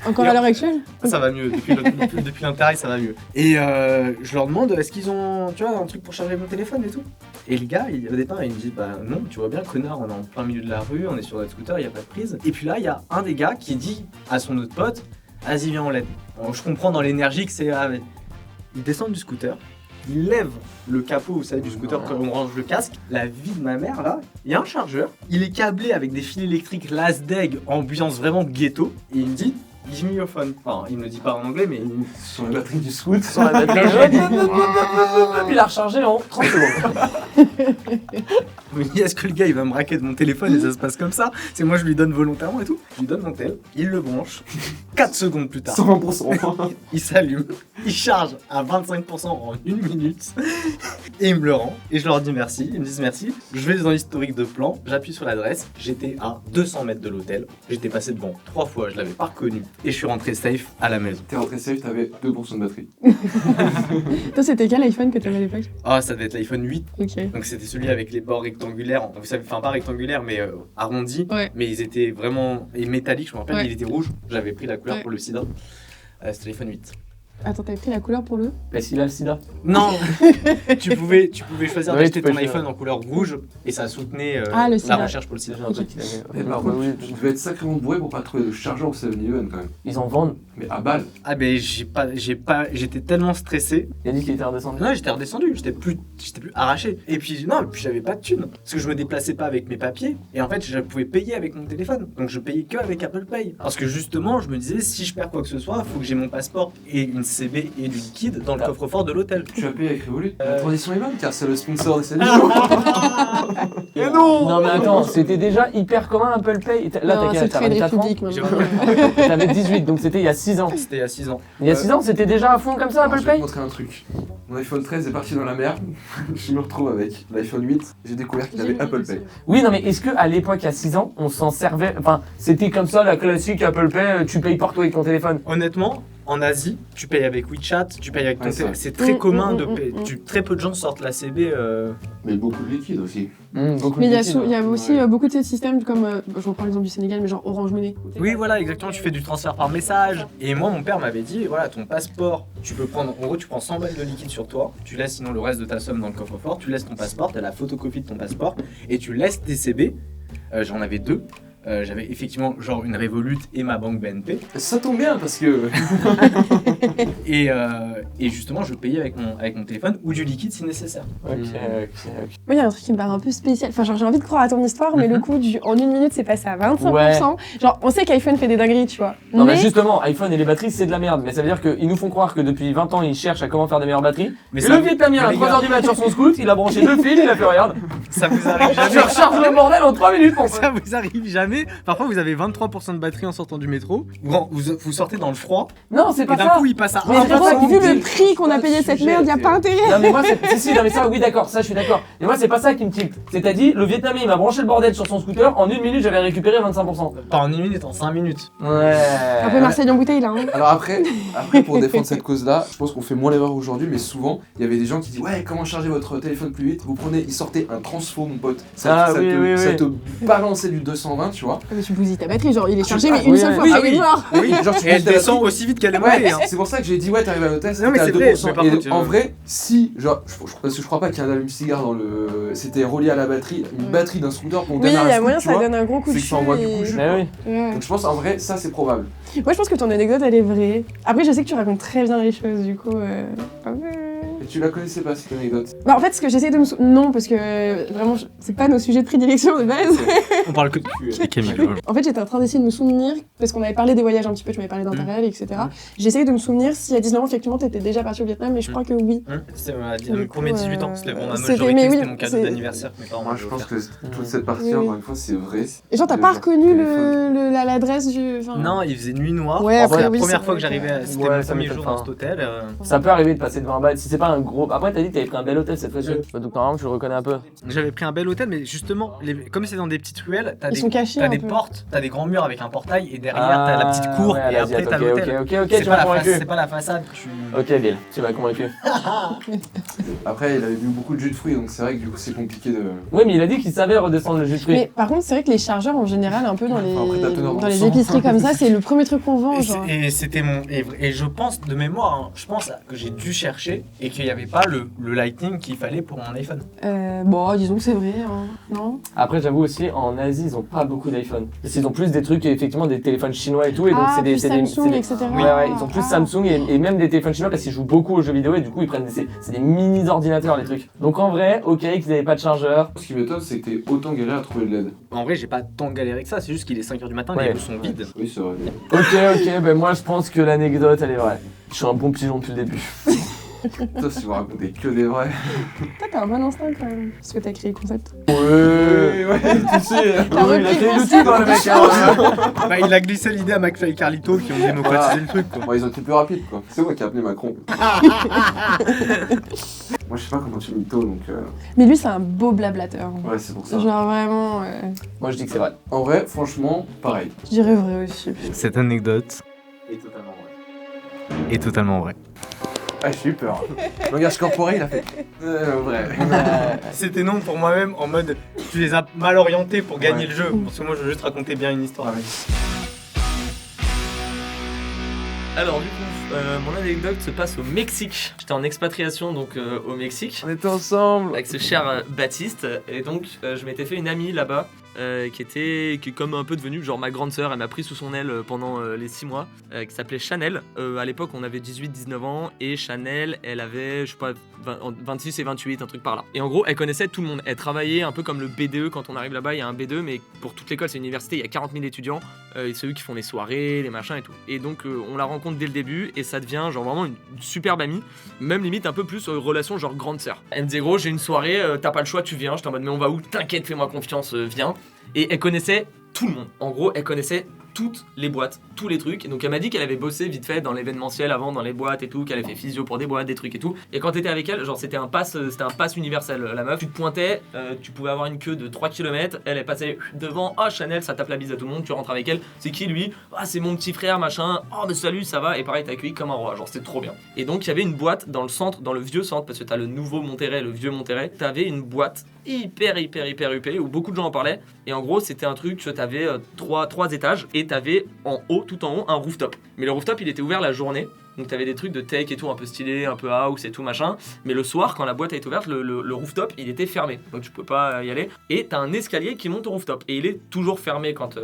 Encore à l'heure actuelle ? Ça va mieux, depuis l'intérêt, ça va mieux. Et je leur demande, est-ce qu'ils ont, tu vois, un truc pour charger mon téléphone et tout? Et le gars, au départ, il me dit, bah non, tu vois bien, connard, on est en plein milieu de la rue, on est sur notre scooter, il n'y a pas de prise. Et puis là, il y a un des gars qui dit à son autre pote, vas-y, viens, on l'aide. Bon, je comprends dans l'énergie que c'est... Il descend du scooter, il lève le capot, vous savez, du scooter quand on range le casque. La vie de ma mère, là, il y a un chargeur, il est câblé avec des fils électriques Lasdeg, ambiance vraiment ghetto, et il me dit, give me your phone. Enfin, il me le dit pas en anglais, mais Sur la batterie du scoot. Sur la batterie. Puis il a rechargé en 30 secondes. je me dis, est-ce que le gars il va me raquer de mon téléphone et ça se passe comme ça? C'est moi je lui donne volontairement et tout. Je lui donne mon tel, il le branche. 4 secondes plus tard, 100%. il s'allume, il charge à 25% en 1 minute et il me le rend. Et je leur dis merci, ils me disent merci. Je vais dans l'historique de plan, j'appuie sur l'adresse. J'étais à 200 mètres de l'hôtel, j'étais passé devant 3 fois, je l'avais pas reconnu. Et je suis rentré safe à la maison. T'es rentré safe, t'avais 2% de batterie. Toi, c'était quel iPhone que t'avais à l'époque ? Ah, ça devait être l'iPhone 8. Ok. Donc c'était celui avec les bords rectangulaires, vous savez, enfin pas rectangulaires mais arrondis, Ouais. mais ils étaient vraiment métalliques, je me rappelle, Ouais. il était rouge, j'avais pris la couleur Ouais. pour le sida. C'était l'iPhone 8. Attends, t'avais pris la couleur pour le ? Mais s'il a le sida. Non tu pouvais choisir Ouais, d'acheter tu peux ton choisir. iPhone en couleur rouge et ça soutenait Ah, le la sida. recherche pour le sida. J'ai un truc qu'il avait. Mais par contre, tu devais être sacrément bourré pour pas trouver de chargeur au 7-Eleven quand même. Ils en vendent. Mais à balle. Ah ben j'étais tellement stressé. Il a dit qu'il était redescendu. Non, j'étais redescendu, j'étais plus arraché. Et puis j'avais pas de thunes parce que je me déplaçais pas avec mes papiers et en fait je pouvais payer avec mon téléphone. Donc je payais que avec Apple Pay parce que justement, je me disais si je perds quoi que ce soit, faut que j'ai mon passeport et une CB et du liquide dans le coffre-fort de l'hôtel. Tu as payé avec Revolut. La transition est bonne car c'est le sponsor de cette Et non. Non mais attends, c'était déjà hyper commun Apple Pay. Là Non, t'as c'est t'as très 24 ans. public J'ai maintenant. T'avais 18 donc c'était il y a 6 ans. C'était il y a 6 ans. Il y a 6 ans c'était déjà à fond comme ça Alors, Apple je vais Pay. te montrer un truc. Mon iPhone 13 est parti dans la mer. Je me retrouve avec l'iPhone 8. J'ai découvert qu'il avait Apple Pay. Oui non mais est-ce que à l'époque il y a 6 ans on s'en servait. Enfin c'était comme ça la classique Apple Pay, tu payes partout avec ton téléphone. Honnêtement, En Asie, tu payes avec WeChat, tu payes avec ton Ouais, téléphone. ça. C'est très commun de mm, payer. Très peu de gens sortent la CB. Mais beaucoup de liquide aussi. Beaucoup Mais de il y a, liquide. il y a aussi Ouais. beaucoup de ces systèmes comme, je reprends l'exemple du Sénégal, mais genre Orange Money. Oui, voilà, exactement. Tu fais du transfert par message. Et moi, mon père m'avait dit, voilà, ton passeport, tu peux prendre. En gros, tu prends 100 balles de liquide sur toi. Tu laisses sinon le reste de ta somme dans le coffre-fort. Tu laisses ton passeport, t'as la photocopie de ton passeport, et tu laisses tes CB. J'en avais 2. J'avais effectivement genre une Revolut et ma banque BNP. Ça tombe bien parce que. Et justement, je payais avec mon téléphone ou du liquide si nécessaire. Ok. Moi, il y a un truc qui me paraît un peu spécial. Enfin, genre, j'ai envie de croire à ton histoire, mais le coup en 1 minute, c'est passé à 25%. Ouais. Genre, on sait qu'iPhone fait des dingueries, tu vois. Non mais mais justement, iPhone et les batteries c'est de la merde, mais ça veut dire qu'ils nous font croire que depuis 20 ans ils cherchent à comment faire des meilleures batteries. Mais Et ça- le Vietnamien à mais les gars- 3h du mat sur son scoot, il a branché 2 fils, il a fait regarde. Ça vous arrive Je jamais recharge le bordel en 3 minutes pour ça. Ça vous arrive jamais? Parfois vous avez 23% de batterie en sortant du métro. Vous sortez dans le froid Non, c'est et pas d'un ça. coup il passe à Mais 1%. frérot, vu c'est le prix qu'on a payé cette merde, y a pas intérêt. Non mais moi c'est si non mais ça oui d'accord, ça je suis d'accord. Mais moi c'est pas ça qui me tilte. C'est-à-dire le Vietnamien il m'a branché le bordel sur son scooter, en 1 minute j'avais récupéré 25%. Pas en 1 minute, en 5 minutes. Ouais. Un peu Marseille en bouteille, là. Hein. Alors après, pour défendre cette cause-là, je pense qu'on fait moins l'erreur aujourd'hui, mais souvent, il y avait des gens qui disent ouais, comment charger votre téléphone plus vite? Vous prenez, ils sortaient un transfo, mon pote. Ah, oui, ça oui. te balançait du 220, tu vois. Mais tu bousilles ta batterie, genre, il est chargé, mais oui, une seule fois, oui, ah oui. il est mort. Oui, genre tu Et elle poses ta descend batterie. aussi vite qu'elle est Ouais, montée. hein. c'est pour ça que j'ai dit ouais, t'arrives à l'hôtel, Non, mais c'était à c'est vrai, 2%. mais par Et contre, en vrai, si, genre, parce que je crois pas qu'il y ait un allume-cigare dans le. C'était relié à la batterie, une batterie d'un scooter pour Oui, démarrer il y a un moyen, scooter, ça tu vois. donne un gros coup de C'est que jus. ça envoie du coup de jus. Mais oui. Ouais. Donc je pense en vrai, ça c'est probable. Moi, je pense que ton anecdote, elle est vraie. Après, je sais que tu racontes très bien les choses, du coup. Et tu la connaissais pas cette anecdote? Bah, en fait, ce que j'essaie de me non, parce que vraiment, c'est pas nos sujets de prédilection de base. On parle que de cul. Camille. En fait, j'étais en train d'essayer de me souvenir, parce qu'on avait parlé des voyages un petit peu, tu m'avais parlé d'Interrail, etc. J'essayais de me souvenir si à 19 ans, effectivement, t'étais déjà parti au Vietnam, mais je crois que oui. C'était Du le coup, premier 18 ans. C'était mon c'était- majorité, mais oui, c'était mon cadeau c'est- d'anniversaire que mes parents Moi m'avaient je pense offert. que toute cette partie, Oui, oui. encore une fois, c'est vrai. Et genre, t'as Le pas genre reconnu téléphone. l'adresse du. enfin- Non, il faisait nuit noire. Ouais, En après, vrai, la oui, première c'est fois que vrai j'arrivais, que- c'était Ouais, mon ça premier m'étonne jour pas. dans cet hôtel. Ça peut arriver de passer de 20 balles si c'est pas un gros. Après t'as dit que t'avais pris un bel hôtel cette fois-ci. Donc normalement tu le reconnais un peu. J'avais pris un bel hôtel, mais justement, comme c'est dans des petites ruelles, Ils sont cachés T'as un des peu. portes, t'as des grands murs avec un portail et derrière t'as la petite cour ouais, et après t'as l'hôtel. Ok, C'est tu pas, m'as convaincu. c'est pas la façade que tu. Ok, Bill, tu m'as convaincu. Après, il avait bu beaucoup de jus de fruits, donc c'est vrai que du coup c'est compliqué de. Oui, mais il a dit qu'il savait redescendre le jus de fruits. Mais par contre, c'est vrai que les chargeurs en général, un peu dans les, Enfin, après, t'as teneur dans les d'encens. épiceries comme ça, c'est le premier truc qu'on vend. Genre. Et c'était mon. Et je pense de mémoire, hein, je pense que j'ai dû chercher et qu'il n'y avait pas le Lightning qu'il fallait pour mon iPhone. Bon, disons que c'est vrai, hein. Non? Après, j'avoue aussi, en Asie, ils ont pas beaucoup d'iPhone. Parce qu'ils ont plus des trucs, effectivement, des téléphones chinois et tout. Et donc, c'est des. plus c'est des- Samsung, c'est des- etc. Ouais, ouais, ils ont plus Samsung et même des téléphones chinois parce qu'ils jouent beaucoup aux jeux vidéo et du coup, ils prennent c'est des mini ordinateurs, les trucs. Donc, en vrai, ok, qu'ils n'avaient pas de chargeur. Ce qui m'étonne, c'est que t'es autant galéré à trouver de l'aide. En vrai, j'ai pas tant galéré que ça, c'est juste qu'il est 5h du matin, Ouais. les rues sont vides. Oui, c'est vrai. Ok, ben moi, je pense que l'anecdote, elle est vraie. Je suis un bon pigeon depuis le début. Toi, si vous racontez que des vrais. Toi, t'as un bon instinct quand même. Parce que t'as créé le concept. Ouais, tu sais. T'as Ouais, il a repris fait le YouTube, hein, le mec. hein. Bah, il a glissé l'idée à McFly et Carlito qui ont démocratisé le truc, quoi. Bon, ils ont été plus rapides, quoi. C'est moi qui ai appelé Macron. Moi, je sais pas comment tu mytho, donc. Mais lui, c'est un beau blablateur. Ouais, c'est pour ça. Genre vraiment, Moi, je dis que c'est vrai. En vrai, franchement, pareil. je dirais vrai aussi. Cette anecdote Et totalement vrai. est totalement vraie. Ah, j'ai eu peur. Langage corporel, il a fait. Vrai. C'était non pour moi-même en mode tu les as mal orientés pour gagner le jeu. Parce que moi je veux juste raconter bien une histoire. Alors, du coup, mon anecdote se passe au Mexique. J'étais en expatriation donc au Mexique On était ensemble. avec ce cher Baptiste et donc je m'étais fait une amie là-bas qui est comme un peu devenue genre ma grande sœur. Elle m'a pris sous son aile pendant les 6 mois qui s'appelait Chanel. À l'époque on avait 18-19 ans et Chanel elle avait je sais pas 26 et 28 un truc par là. Et en gros elle connaissait tout le monde. Elle travaillait un peu comme le BDE quand on arrive là-bas. Il y a un BDE mais pour toute l'école c'est une université. Il y a 40 000 étudiants et c'est eux qui font les soirées, les machins et tout. Et donc on la rencontre dès le début et ça devient genre vraiment une superbe amie. Même limite un peu plus relation genre grande sœur. Elle me disait gros j'ai une soirée, t'as pas le choix tu viens. J'étais en mode mais on va où? T'inquiète fais-moi confiance, viens. Et elle connaissait tout le monde. En gros elle connaissait toutes les boîtes, tous les trucs. Et donc elle m'a dit qu'elle avait bossé vite fait dans l'événementiel avant, dans les boîtes et tout, qu'elle avait fait physio pour des boîtes, des trucs et tout. Et quand t'étais avec elle, genre c'était un pass universel. La meuf, tu te pointais, tu pouvais avoir une queue de 3 km, elle est passée devant, oh Chanel, ça tape la bise à tout le monde, tu rentres avec elle, c'est qui lui? Ah c'est mon petit frère, machin, oh mais salut, ça va? Et pareil, t'as accueilli comme un roi, genre c'était trop bien. Et donc il y avait une boîte dans le centre, dans le vieux centre, parce que t'as le nouveau Monterrey, le vieux Monterrey, t'avais une boîte hyper huppée où beaucoup de gens en parlaient. Et en gros, c'était un truc, tu avais 3 étages et t'avais en haut, tout en haut, un rooftop. Mais le rooftop, il était ouvert la journée. Donc t'avais des trucs de tech et tout, un peu stylé, un peu house et tout machin. Mais le soir, quand la boîte était ouverte, le rooftop, il était fermé. Donc tu peux pas y aller. Et t'as un escalier qui monte au rooftop. Et il est toujours fermé quand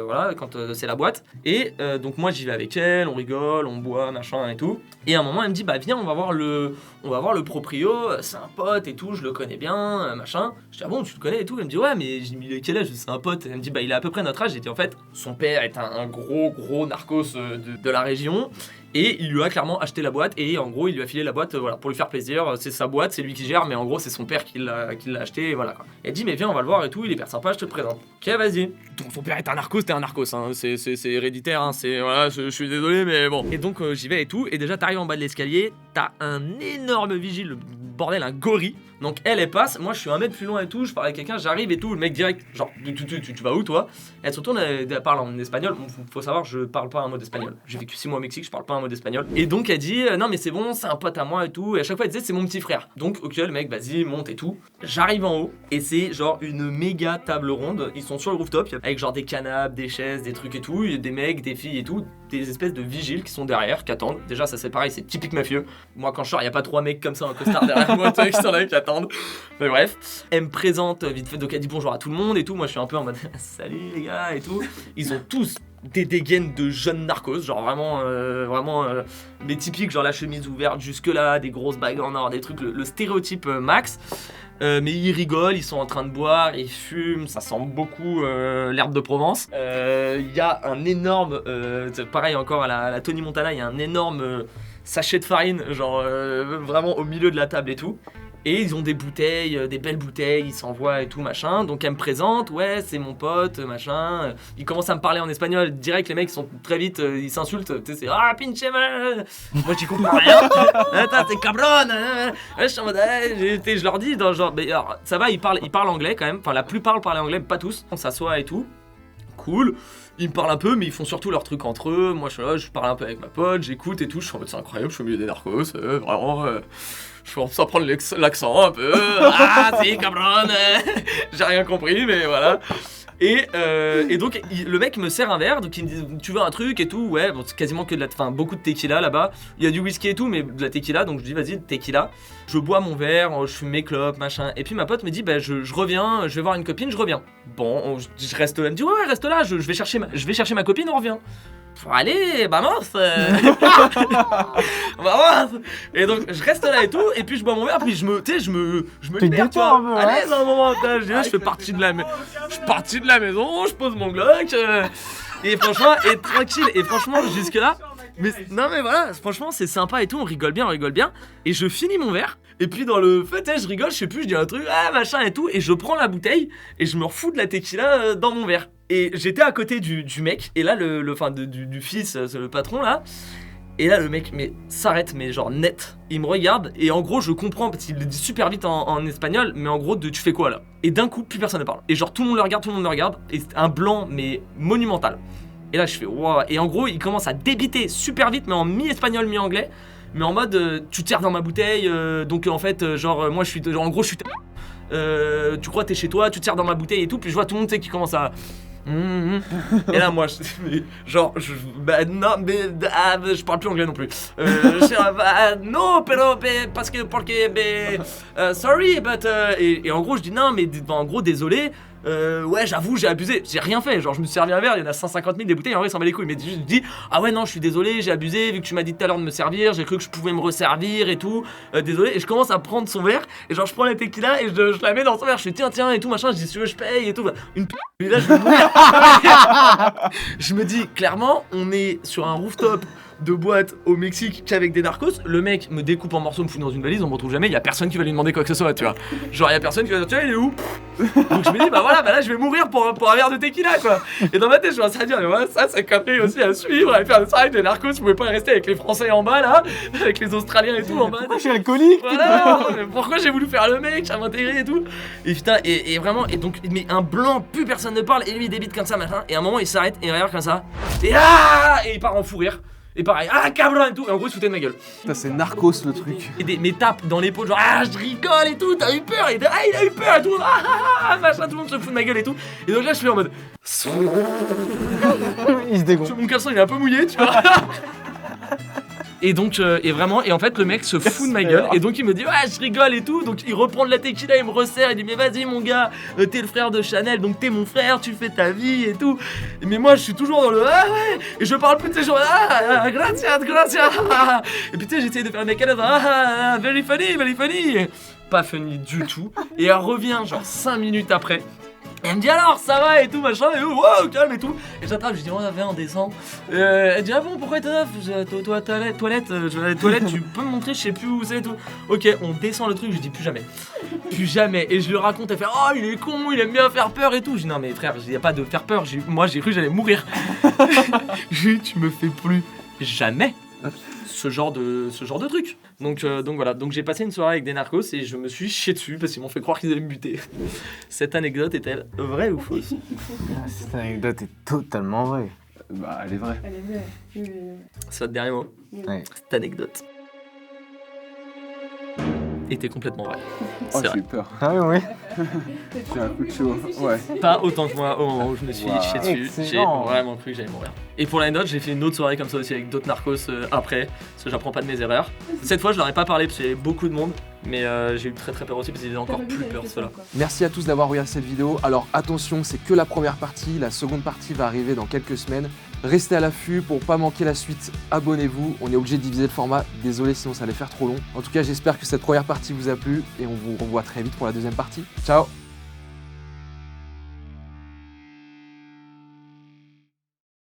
c'est la boîte. Et donc moi, j'y vais avec elle, on rigole, on boit, machin et tout. Et à un moment, elle me dit, bah viens, on va voir le proprio, c'est un pote et tout, je le connais bien, machin. Je dis, ah bon, tu le connais et tout? Elle me dit, ouais, mais il est quel âge? C'est un pote. Elle me dit, bah il est à peu près notre âge. J'ai dit, en fait, son père est un gros narcos de la région. Et il lui a clairement acheté la boîte et en gros il lui a filé la boîte pour lui faire plaisir. C'est sa boîte, c'est lui qui gère, mais en gros c'est son père qui l'a acheté et voilà quoi. Elle dit mais viens on va le voir et tout, il est hyper sympa, je te le présente. Ok vas-y. Donc son père est un narcos, t'es un narcos, hein. C'est héréditaire, hein. Voilà, je suis désolé mais bon. Et donc j'y vais et tout, et déjà t'arrives en bas de l'escalier, t'as un énorme vigile, bordel, un gorille. Donc elle passe, moi je suis un mètre plus loin et tout, je parle avec quelqu'un, j'arrive et tout, le mec direct, genre tu vas où toi? Elle se retourne, elle parle en espagnol, faut savoir je parle pas un mot d'espagnol, j'ai vécu 6 mois au Mexique, je parle pas un mot d'espagnol. Et donc elle dit non mais c'est bon, c'est un pote à moi et tout, et à chaque fois elle disait c'est mon petit frère. Donc ok le mec vas-y monte et tout, j'arrive en haut et c'est genre une méga table ronde, ils sont sur le rooftop avec genre des canapes, des chaises, des trucs et tout, il y a des mecs, des filles et tout, des espèces de vigiles qui sont derrière, qui attendent. Déjà ça c'est pareil, c'est typique mafieux. Moi quand je sors y a pas 3 mecs comme ça en costard derrière moi, qui sont là qui attendent. Mais bref, elle me présente vite fait, donc elle dit bonjour à tout le monde et tout, moi je suis un peu en mode salut les gars et tout. Ils ont tous des dégaines de jeunes narcos, genre vraiment mais typiques, genre la chemise ouverte jusque là, des grosses bagues en or, des trucs, le stéréotype max. Mais ils rigolent, ils sont en train de boire, ils fument, ça sent beaucoup l'herbe de Provence. Il y a un énorme, pareil encore à la Tony Montana, il y a un énorme sachet de farine, genre vraiment au milieu de la table et tout. Et ils ont des bouteilles, des belles bouteilles, ils s'envoient et tout machin. Donc elle me présente, ouais c'est mon pote, machin. Ils commencent à me parler en espagnol, direct les mecs sont très vite, ils s'insultent. Tu sais c'est ah pinche mal. Moi j'y comprends rien. Attends c'est cabron. Je leur dis dans genre, mais alors, ça va, ils parlent anglais quand même. Enfin la plupart parlent anglais, mais pas tous. On s'assoit et tout. Cool. Ils me parlent un peu, mais ils font surtout leurs trucs entre eux. Moi je suis là, je parle un peu avec ma pote, j'écoute et tout. Je suis en mode c'est incroyable, je suis au milieu des narcos, vraiment. Je commence à prendre l'accent un peu. Ah, si, cabron. J'ai rien compris, mais voilà. Et donc, le mec me sert un verre, donc il me dit tu veux un truc et tout. Ouais, bon, c'est quasiment que beaucoup de tequila là-bas. Il y a du whisky et tout, mais de la tequila, donc je dis vas-y, tequila. Je bois mon verre, je fume mes clopes, machin. Et puis ma pote me dit bah je reviens, je vais voir une copine, je reviens. Bon, je reste là. Elle me dit ouais, reste là, je vais chercher ma copine, on revient. Allez, vamos. Vamos. Et donc je reste là et tout, et puis je bois mon verre, puis je me libère, tu vois. Allez, dans un moment, je fais partie de la maison, je pose mon Glock, et franchement, et tranquille, et franchement jusque là. Mais non mais voilà, franchement c'est sympa et tout, on rigole bien, et je finis mon verre. Et puis dans le fait, je rigole, je sais plus, je dis un truc, machin et tout, et je prends la bouteille et je me refous de la tequila dans mon verre. Et j'étais à côté du mec, et là du fils, c'est le patron là. Et là le mec s'arrête, mais genre net. Il me regarde et en gros je comprends parce qu'il le dit super vite en espagnol, mais en gros tu fais quoi là? Et d'un coup plus personne ne parle. Et genre tout le monde le regarde, et c'est un blanc mais monumental. Et là je fais waouh. Et en gros il commence à débiter super vite, mais en mi-espagnol, mi-anglais. Mais en mode tu tires dans ma bouteille, donc en fait genre moi je suis en gros je suis tu crois t'es chez toi, tu tires dans ma bouteille et tout, puis je vois tout le monde tu sais qui commence à et là moi je parle plus anglais non plus. Non pero parce que sorry but et en gros je dis non mais en gros désolé. Ouais j'avoue j'ai abusé, j'ai rien fait, genre je me suis servi un verre, il y en a 150 000 des bouteilles, en vrai ça s'en bat les couilles, mais je dis ah ouais non je suis désolé, j'ai abusé, vu que tu m'as dit tout à l'heure de me servir, j'ai cru que je pouvais me resservir et tout, désolé, et je commence à prendre son verre, et genre je prends la tequila et je la mets dans son verre, je fais tiens et tout machin, je dis si tu veux je paye et tout, une p***, et là je vais mourir. Je me dis clairement on est sur un rooftop de boîte au Mexique qu'avec des narcos. Le mec me découpe en morceaux, me fout dans une valise, on me retrouve jamais, y a personne qui va lui demander quoi que ce soit, tu vois. Genre y a personne qui va dire, tu vois, il est où? Donc je me dis, bah voilà, bah là je vais mourir pour un verre de tequila, quoi. Et dans ma tête, je commence à dire, mais voilà, ça c'est connerie aussi à suivre, à faire ça avec des narcos, vous pouvez pas rester avec les Français en bas là, avec les Australiens et tout en bas. Pourquoi je suis alcoolique? Voilà, mais pourquoi j'ai voulu faire le mec, à m'intégrer et tout. Et putain, et vraiment, et donc, mais un blanc, plus personne ne parle, et lui il débite comme ça, machin, et à un moment il s'arrête, et il regarde comme ça, et il part en fou rire. Et pareil, cabron et tout, et en gros il se foutait de ma gueule. Putain, c'est narcos le truc. Et mes tapes dans l'épaule, genre je rigole et tout, t'as eu peur, et il a eu peur et tout, machin, tout le monde se fout de ma gueule et tout. Et donc là je suis en mode. Il se dégonfle. Mon caleçon il est un peu mouillé, tu vois. Et donc, et vraiment, et en fait, le mec se fout de ma gueule, et donc il me dit, ouais, je rigole et tout, donc il reprend de la tequila, il me resserre, il dit, mais vas-y, mon gars, t'es le frère de Chanel, donc t'es mon frère, tu fais ta vie et tout. Mais moi, je suis toujours dans le, ah ouais, et je parle plus de ces gens, gracias. Et puis tu sais, j'essaye de faire mes canaux, very funny. Pas funny du tout. Et elle revient, genre 5 minutes après. Et elle me dit alors ça va et tout machin et wow calme et tout et j'attrape je dis viens on descend elle dit ah bon pourquoi t'es neuf toilette tu peux me montrer je sais plus où c'est et tout ok on descend le truc je dis plus jamais et je lui raconte elle fait oh il est con il aime bien faire peur et tout je dis non mais frère il y a pas de faire peur moi j'ai cru que j'allais mourir je dis tu me fais plus jamais ce genre de truc. Donc voilà, donc j'ai passé une soirée avec des narcos et je me suis chié dessus parce qu'ils m'ont fait croire qu'ils allaient me buter. Cette anecdote est-elle vraie ou fausse? Cette anecdote est totalement vraie. Bah, elle est vraie. Elle est vraie. Oui. C'est votre dernier mot? Ouais. Cette anecdote était complètement vraie. Oh, C'est j'ai vrai. eu peur. Ah oui. J'ai un coup de chaud. Ouais. Pas autant que moi au moment où je me suis chié dessus. J'ai excellent. vraiment cru que j'allais mourir. Et pour l'anecdote, j'ai fait une autre soirée comme ça aussi avec d'autres narcos après, parce que j'apprends pas de mes erreurs. Cette fois, je leur ai pas parlé parce qu'il y avait beaucoup de monde, mais j'ai eu très peur aussi parce qu'ils avaient encore plus peur ceux-là. Merci à tous d'avoir regardé cette vidéo. Alors attention, c'est que la première partie. La seconde partie va arriver dans quelques semaines. Restez à l'affût pour pas manquer la suite. Abonnez-vous. On est obligé de diviser le format. Désolé, sinon ça allait faire trop long. En tout cas, j'espère que cette première partie vous a plu et on vous revoit très vite pour la deuxième partie. Ciao!